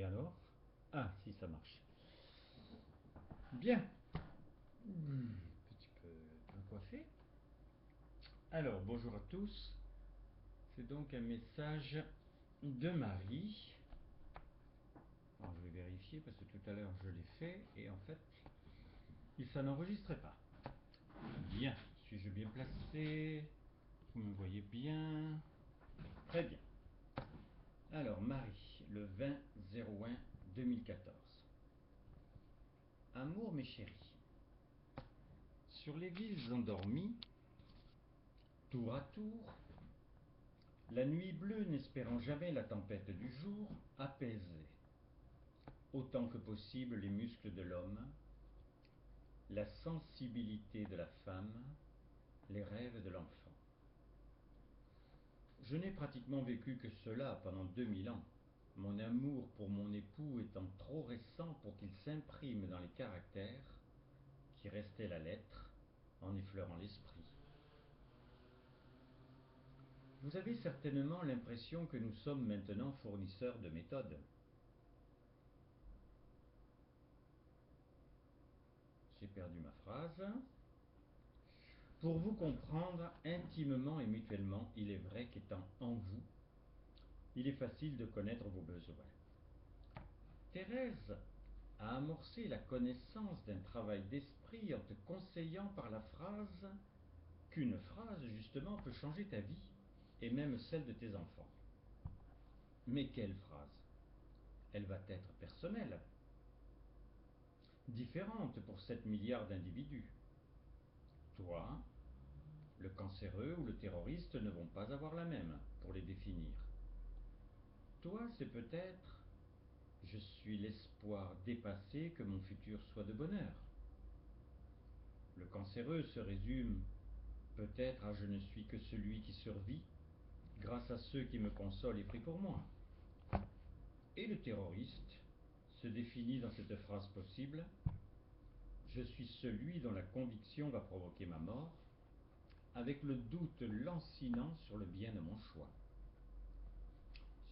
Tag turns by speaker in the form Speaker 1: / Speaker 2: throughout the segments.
Speaker 1: Et alors? Ah, si, ça marche. Bien. Petit peu bien coiffé. Alors, bonjour à tous. C'est donc un message de Marie. Alors, je vais vérifier parce que tout à l'heure je l'ai fait et en fait, ça n'enregistrait pas. Bien. Suis-je bien placé? Vous me voyez bien? Très bien. Alors, Marie, le 20-01-2014. Amour, mes chéris. Sur les villes endormies, tour à tour, la nuit bleue n'espérant jamais la tempête du jour, apaisait, autant que possible les muscles de l'homme, la sensibilité de la femme, les rêves de l'enfant. Je n'ai pratiquement vécu que cela pendant 2000 ans, mon amour pour mon époux étant trop récent pour qu'il s'imprime dans les caractères, qui restaient la lettre, en effleurant l'esprit. Vous avez certainement l'impression que nous sommes maintenant fournisseurs de méthodes. J'ai perdu ma phrase. Pour vous comprendre intimement et mutuellement, il est vrai qu'étant en vous, il est facile de connaître vos besoins. Thérèse a amorcé la connaissance d'un travail d'esprit en te conseillant par la phrase qu'une phrase, justement, peut changer ta vie et même celle de tes enfants. Mais quelle phrase? Elle va être personnelle, différente pour 7 milliards d'individus. Toi, le cancéreux ou le terroriste ne vont pas avoir la même pour les définir. Toi, c'est peut-être « Je suis l'espoir dépassé que mon futur soit de bonheur ». Le cancéreux se résume peut-être à « Je ne suis que celui qui survit grâce à ceux qui me consolent et prient pour moi ». Et le terroriste se définit dans cette phrase possible « Je suis celui dont la conviction va provoquer ma mort » avec le doute lancinant sur le bien de mon choix.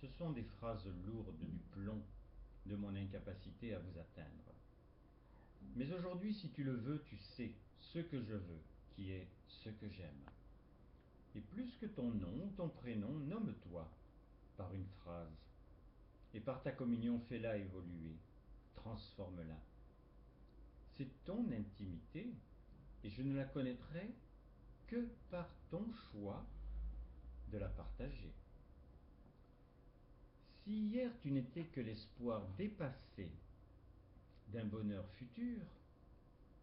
Speaker 1: Ce sont des phrases lourdes du plomb de mon incapacité à vous atteindre. Mais aujourd'hui, si tu le veux, tu sais ce que je veux, qui est ce que j'aime. Et plus que ton nom ou ton prénom, nomme-toi par une phrase. Et par ta communion, fais-la évoluer, transforme-la. C'est ton intimité, et je ne la connaîtrai que par ton choix de la partager. Si hier tu n'étais que l'espoir dépassé d'un bonheur futur,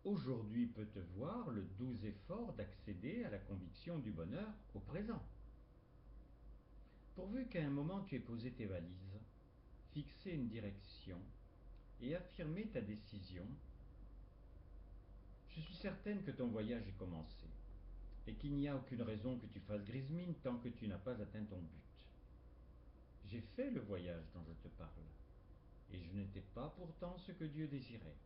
Speaker 1: aujourd'hui peut te voir le doux effort d'accéder à la conviction du bonheur au présent. Pourvu qu'à un moment tu aies posé tes valises, fixé une direction et affirmé ta décision, je suis certaine que ton voyage est commencé et qu'il n'y a aucune raison que tu fasses grise mine tant que tu n'as pas atteint ton but. J'ai fait le voyage dont je te parle, et je n'étais pas pourtant ce que Dieu désirait.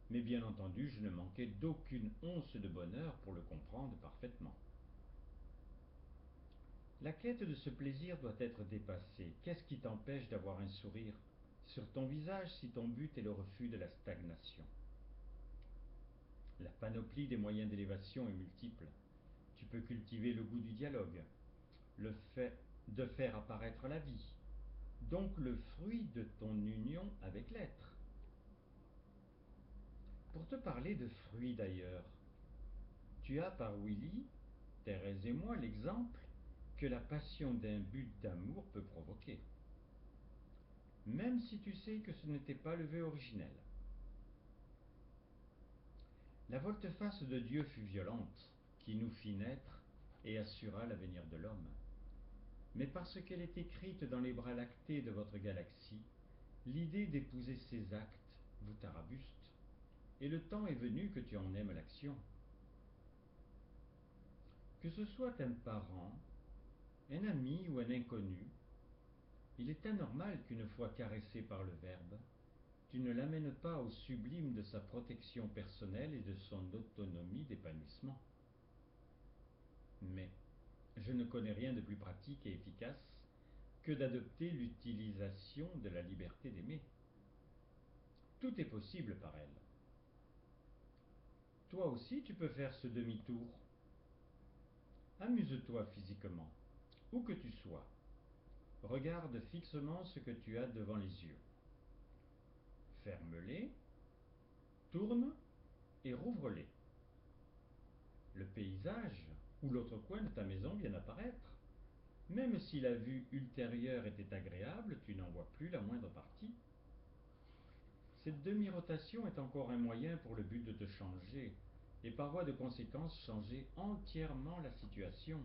Speaker 1: Mais bien entendu, je ne manquais d'aucune once de bonheur pour le comprendre parfaitement. La quête de ce plaisir doit être dépassée. Qu'est-ce qui t'empêche d'avoir un sourire sur ton visage si ton but est le refus de la stagnation? La panoplie des moyens d'élévation est multiple. Tu peux cultiver le goût du dialogue, le fait de faire apparaître la vie, donc le fruit de ton union avec l'être. Pour te parler de fruits d'ailleurs, tu as par Willy, Thérèse et moi l'exemple que la passion d'un but d'amour peut provoquer, même si tu sais que ce n'était pas le vœu originel. La volte-face de Dieu fut violente, qui nous fit naître et assura l'avenir de l'homme. Mais parce qu'elle est écrite dans les bras lactés de votre galaxie, l'idée d'épouser ses actes vous tarabuste, et le temps est venu que tu en aimes l'action. Que ce soit un parent, un ami ou un inconnu, il est anormal qu'une fois caressé par le Verbe, tu ne l'amènes pas au sublime de sa protection personnelle et de son autonomie d'épanouissement. Mais je ne connais rien de plus pratique et efficace que d'adopter l'utilisation de la liberté d'aimer. Tout est possible par elle. Toi aussi, tu peux faire ce demi-tour. Amuse-toi physiquement, où que tu sois. Regarde fixement ce que tu as devant les yeux. Ferme-les, tourne et rouvre-les. Le paysage ou l'autre coin de ta maison vient d'apparaître. Même si la vue ultérieure était agréable, tu n'en vois plus la moindre partie. Cette demi-rotation est encore un moyen pour le but de te changer, et par voie de conséquence changer entièrement la situation.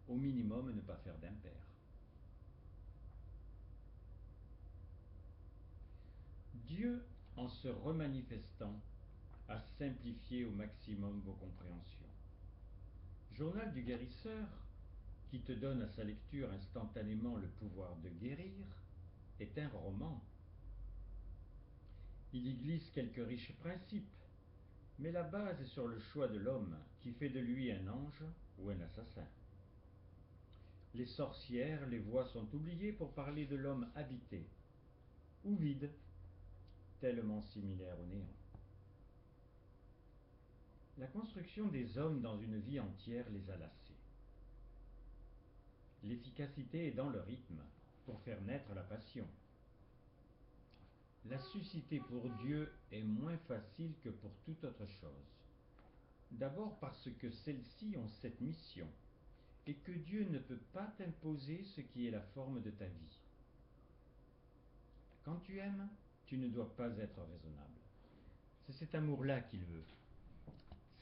Speaker 1: Au minimum, ne pas faire d'impair. Dieu, en se remanifestant, a simplifié au maximum vos compréhensions. Journal du guérisseur, qui te donne à sa lecture instantanément le pouvoir de guérir, est un roman. Il y glisse quelques riches principes, mais la base est sur le choix de l'homme, qui fait de lui un ange ou un assassin. Les sorcières, les voix sont oubliées pour parler de l'homme habité, ou vide, tellement similaire au néant. La construction des hommes dans une vie entière les a lassés. L'efficacité est dans le rythme, pour faire naître la passion. La susciter pour Dieu est moins facile que pour toute autre chose. D'abord parce que celles-ci ont cette mission, et que Dieu ne peut pas t'imposer ce qui est la forme de ta vie. Quand tu aimes, tu ne dois pas être raisonnable. C'est cet amour-là qu'il veut.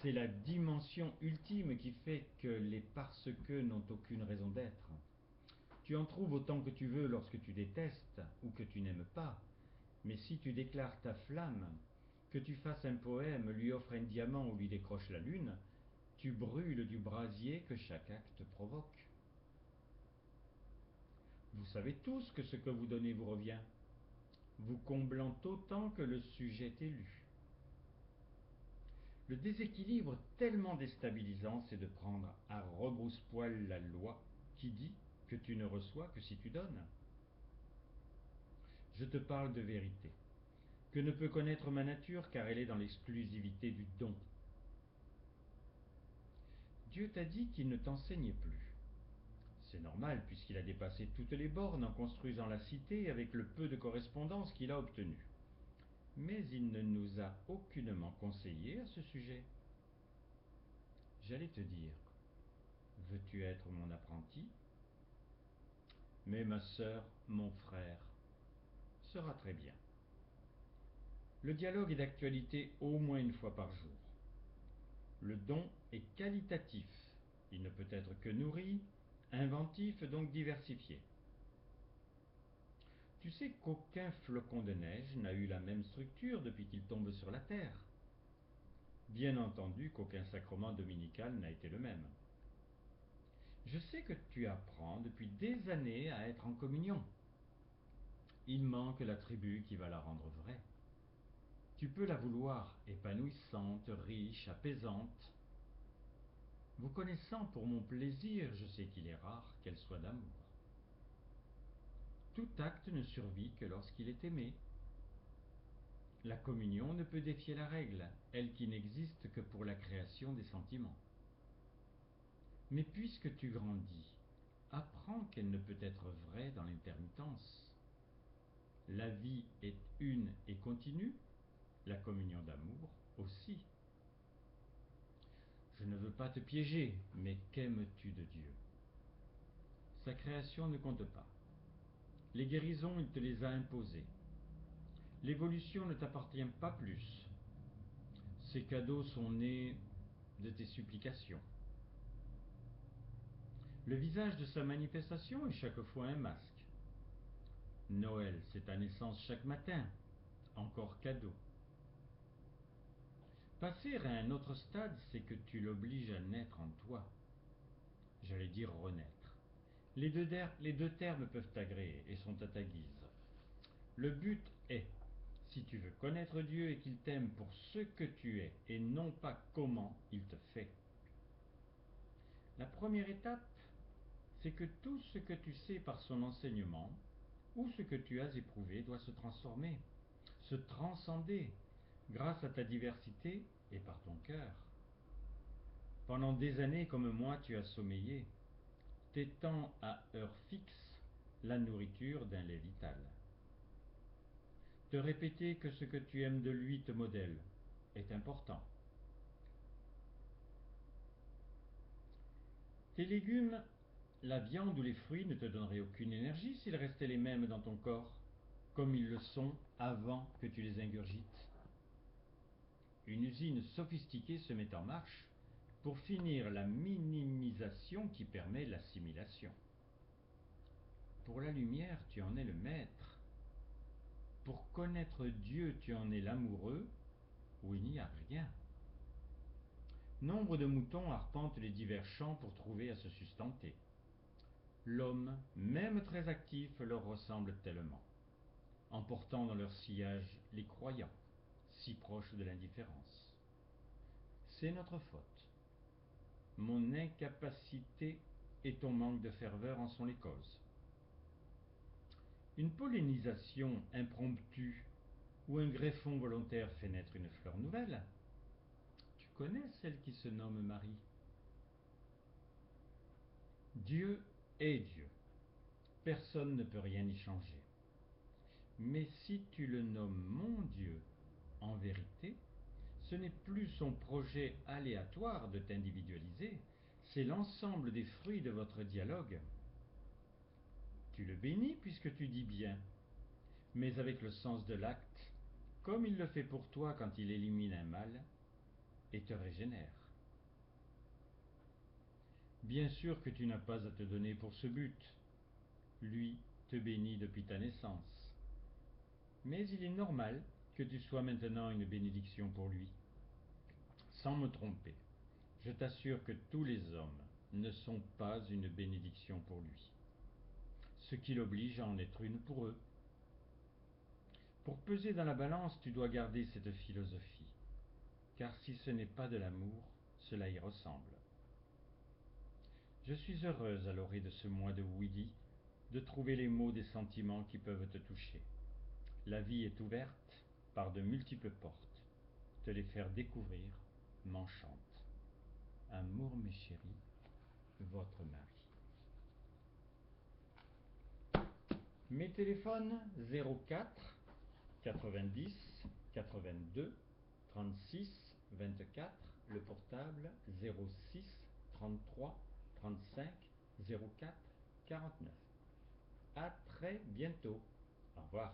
Speaker 1: C'est la dimension ultime qui fait que les parce que n'ont aucune raison d'être. Tu en trouves autant que tu veux lorsque tu détestes ou que tu n'aimes pas, mais si tu déclares ta flamme, que tu fasses un poème, lui offres un diamant ou lui décroches la lune, tu brûles du brasier que chaque acte provoque. Vous savez tous que ce que vous donnez vous revient, vous comblant autant que le sujet est lu. Le déséquilibre tellement déstabilisant, c'est de prendre à rebrousse-poil la loi qui dit que tu ne reçois que si tu donnes. Je te parle de vérité, que ne peut connaître ma nature car elle est dans l'exclusivité du don. Dieu t'a dit qu'il ne t'enseignait plus. C'est normal puisqu'il a dépassé toutes les bornes en construisant la cité avec le peu de correspondance qu'il a obtenu. Mais il ne nous a aucunement conseillé à ce sujet. J'allais te dire, veux-tu être mon apprenti? Mais ma sœur, mon frère, sera très bien. Le dialogue est d'actualité au moins une fois par jour. Le don est qualitatif, il ne peut être que nourri, inventif donc diversifié. Tu sais qu'aucun flocon de neige n'a eu la même structure depuis qu'il tombe sur la terre. Bien entendu qu'aucun sacrement dominical n'a été le même. Je sais que tu apprends depuis des années à être en communion. Il manque la tribu qui va la rendre vraie. Tu peux la vouloir épanouissante, riche, apaisante. Vous connaissant pour mon plaisir, je sais qu'il est rare qu'elle soit d'amour. Tout acte ne survit que lorsqu'il est aimé. La communion ne peut défier la règle, elle qui n'existe que pour la création des sentiments. Mais puisque tu grandis, apprends qu'elle ne peut être vraie dans l'intermittence. La vie est une et continue, la communion d'amour aussi. Je ne veux pas te piéger, mais qu'aimes-tu de Dieu? Sa création ne compte pas. Les guérisons, il te les a imposées. L'évolution ne t'appartient pas plus. Ces cadeaux sont nés de tes supplications. Le visage de sa manifestation est chaque fois un masque. Noël, c'est ta naissance chaque matin, encore cadeau. Passer à un autre stade, c'est que tu l'obliges à naître en toi. J'allais dire renaître. Les deux termes peuvent t'agréer et sont à ta guise. Le but est, si tu veux connaître Dieu et qu'il t'aime pour ce que tu es et non pas comment il te fait. La première étape, c'est que tout ce que tu sais par son enseignement, ou ce que tu as éprouvé, doit se transformer, se transcender, grâce à ta diversité et par ton cœur. Pendant des années comme moi, tu as sommeillé, t'étant à heure fixe la nourriture d'un lait vital. Te répéter que ce que tu aimes de lui te modèle est important. Tes légumes, la viande ou les fruits ne te donneraient aucune énergie s'ils restaient les mêmes dans ton corps, comme ils le sont avant que tu les ingurgites. Une usine sophistiquée se met en marche pour finir la minimisation qui permet l'assimilation. Pour la lumière, tu en es le maître. Pour connaître Dieu, tu en es l'amoureux, où il n'y a rien. Nombre de moutons arpentent les divers champs pour trouver à se sustenter. L'homme, même très actif, leur ressemble tellement, emportant dans leur sillage les croyants, si proches de l'indifférence. C'est notre faute. Mon incapacité et ton manque de ferveur en sont les causes. Une pollinisation impromptue ou un greffon volontaire fait naître une fleur nouvelle. Tu connais celle qui se nomme Marie. Dieu est Dieu. Personne ne peut rien y changer. Mais si tu le nommes mon Dieu, en vérité, ce n'est plus son projet aléatoire de t'individualiser, c'est l'ensemble des fruits de votre dialogue. Tu le bénis puisque tu dis bien, mais avec le sens de l'acte, comme il le fait pour toi quand il élimine un mal et te régénère. Bien sûr que tu n'as pas à te donner pour ce but. Lui te bénit depuis ta naissance. Mais il est normal que tu sois maintenant une bénédiction pour lui. Sans me tromper, je t'assure que tous les hommes ne sont pas une bénédiction pour lui, ce qui l'oblige à en être une pour eux. Pour peser dans la balance, tu dois garder cette philosophie, car si ce n'est pas de l'amour, cela y ressemble. Je suis heureuse à l'orée de ce mois de Ouidi de trouver les mots des sentiments qui peuvent te toucher. La vie est ouverte par de multiples portes. Te les faire découvrir m'enchante. Amour, mes chéris, votre mari. Mes téléphones 04 90 82 36 24, le portable 06 33 35 04 49. À très bientôt. Au revoir.